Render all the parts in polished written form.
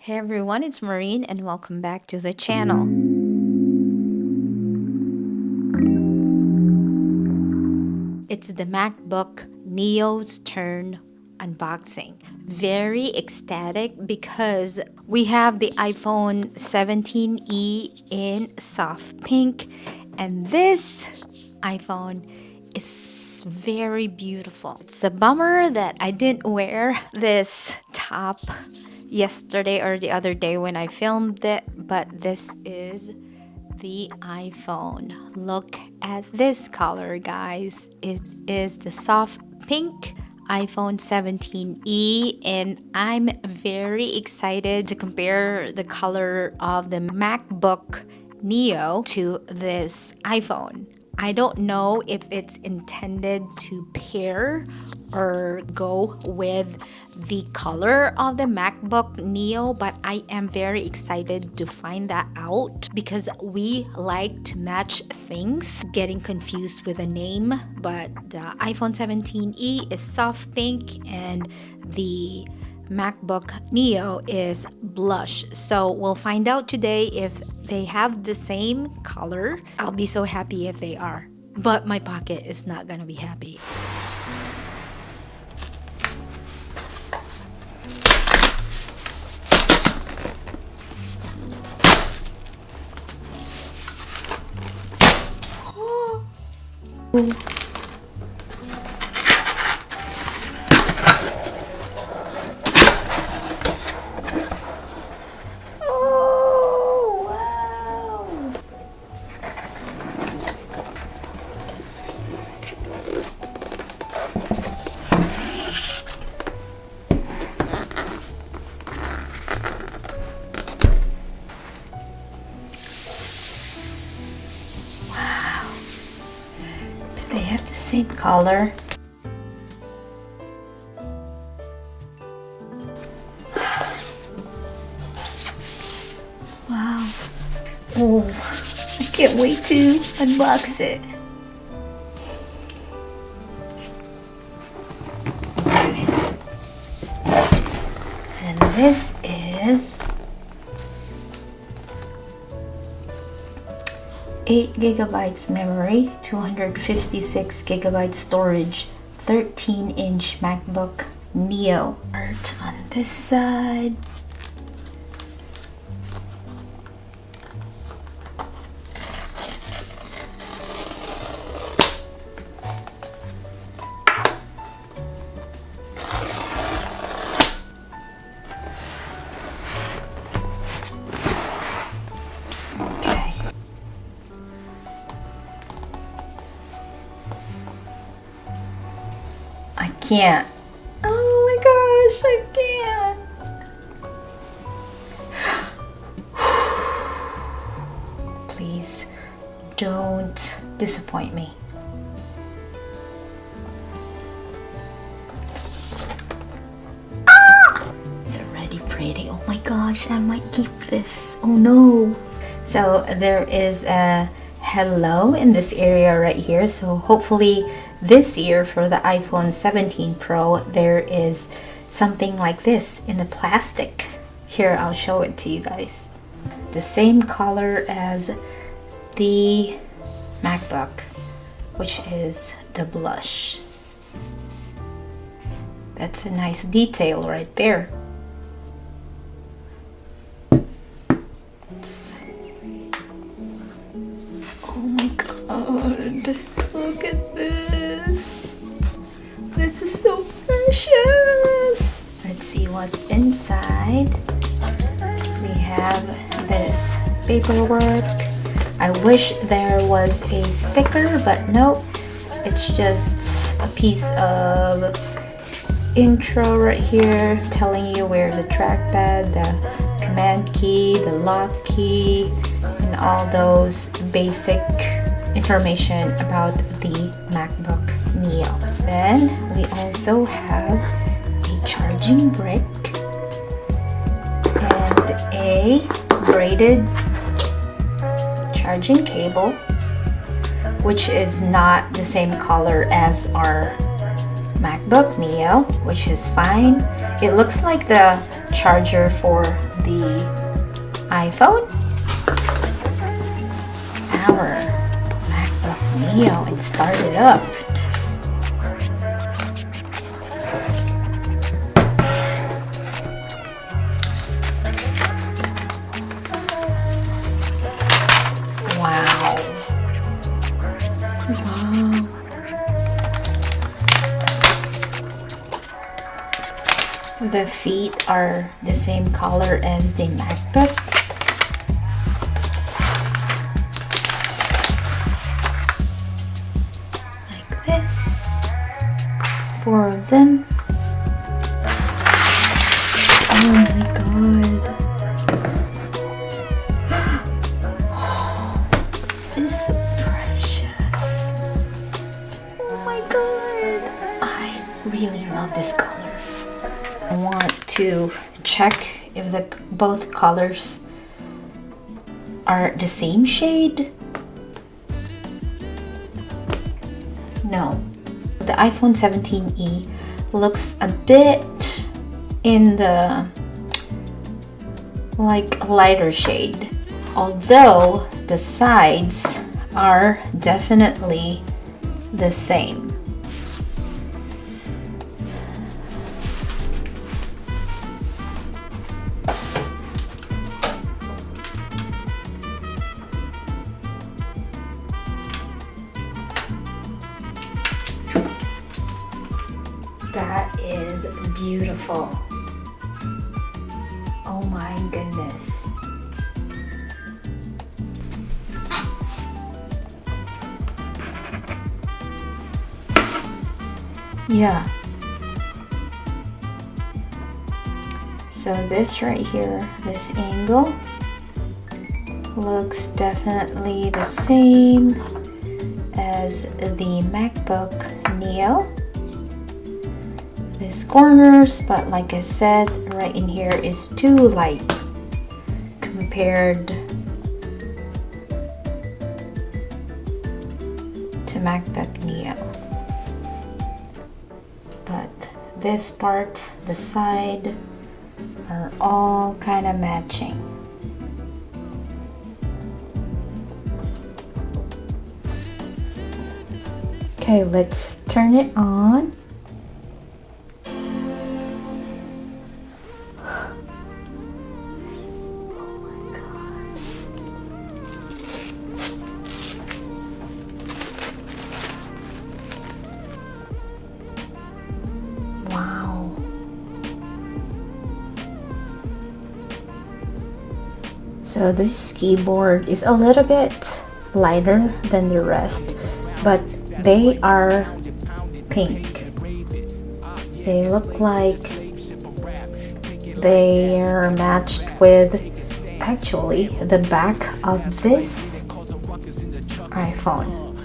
Hey everyone, it's Maureen and welcome back to the channel. It's the MacBook Neo's turn unboxing. Very ecstatic because we have the iPhone 17e in soft pink, and this iPhone is very beautiful. It's a bummer that I didn't wear this top yesterday or the other day when I filmed it, but this is the iPhone. Look at this color, guys. It is the soft pink iPhone 17e, and I'm very excited to compare the color of the MacBook Neo to this iPhone. I don't know if it's intended to pair or go with the color of the MacBook Neo, but I am very excited to find that out because we like to match things. Getting confused with a name, but the iPhone 17e is soft pink and the MacBook Neo is blush. So we'll find out today if they have the same color. I'll be so happy if they are, but my pocket is not gonna be happy. They have the same color. Wow. Oh, I can't wait to unbox it. Okay. And this is 8 gigabytes memory, 256 gigabytes storage, 13-inch MacBook Neo. Art on this side. I can't. Oh my gosh, I can't. Please don't disappoint me. Ah! It's already pretty. Oh my gosh, I might keep this. Oh no. So there is a hello in this area right here. So hopefully this year for the iPhone 17 Pro, there is something like this in the plastic. Here, I'll show it to you guys. The same color as the MacBook, which is the blush. That's a nice detail right there. Oh my god, look at this. This is so precious. Let's see what's inside. We have this paperwork. I wish there was a sticker, but nope. It's just a piece of intro right here telling you where the trackpad, the command key, the lock key, and all those basic information about the MacBook Neo. Then we also have a charging brick and a braided charging cable, which is not the same color as our MacBook Neo, which is fine. It looks like the charger for the iPhone. Our MacBook Neo, and start it up. Wow. Wow. The feet are the same color as the MacBook. Like this. 4 of them. Oh my god. This is so precious. Oh my god. I really love this color. I want to check if both colors are the same shade. No. The iPhone 17e looks a bit in the like lighter shade, although the sides are definitely the same. That is beautiful. Oh my goodness. Yeah. So this right here, this angle looks definitely the same as the MacBook Neo. These corners, but like I said, right in here is too light compared to MacBook Neo. But this part, the side, are all kind of matching. Okay, let's turn it on. So this keyboard is a little bit lighter than the rest, but they are pink. They look like they are matched with actually the back of this iPhone.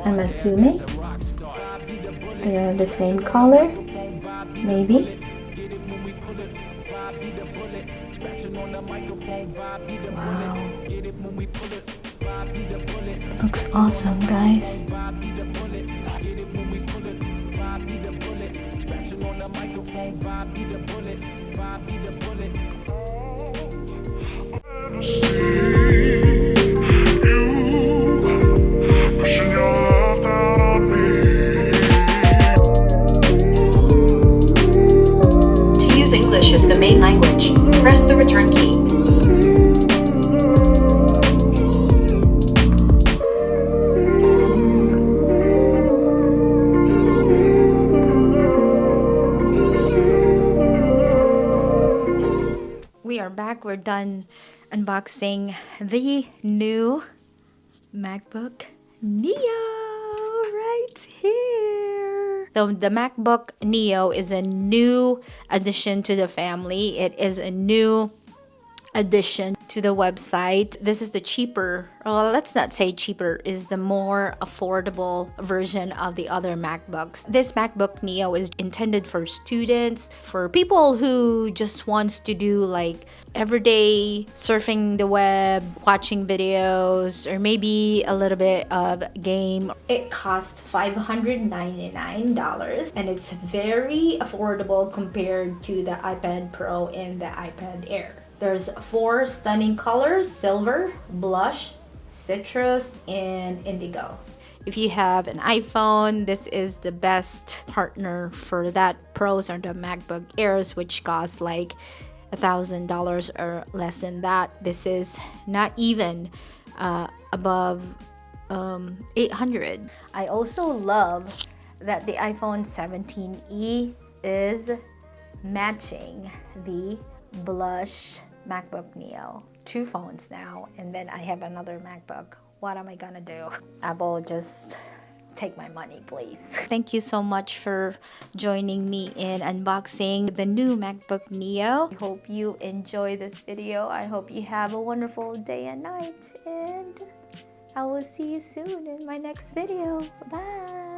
I'm assuming they are the same color, maybe. Wow. Looks awesome, guys. To use English as the main language, press the return key. We are back. We're done unboxing the new MacBook Neo right here. So the MacBook Neo is a new addition to the family. It is a new addition to the website. This is the cheaper, well, let's not say cheaper, is the more affordable version of the other MacBooks. This MacBook Neo is intended for students, for people who just wants to do like everyday surfing the web, watching videos, or maybe a little bit of game. It costs $599 and it's very affordable compared to the iPad Pro and the iPad Air. There's 4 stunning colors: silver, blush, citrus, and indigo. If you have an iPhone, this is the best partner for that. Pros are the MacBook Airs, which cost like $1,000 or less than that. This is not even above 800. I also love that the iPhone 17e is matching the blush MacBook Neo. 2 phones now, and then I have another MacBook. What am I gonna do? Apple, just take my money, please. Thank you so much for joining me in unboxing the new MacBook Neo. I hope you enjoy this video. I hope you have a wonderful day and night, and I will see you soon in my next video. Bye.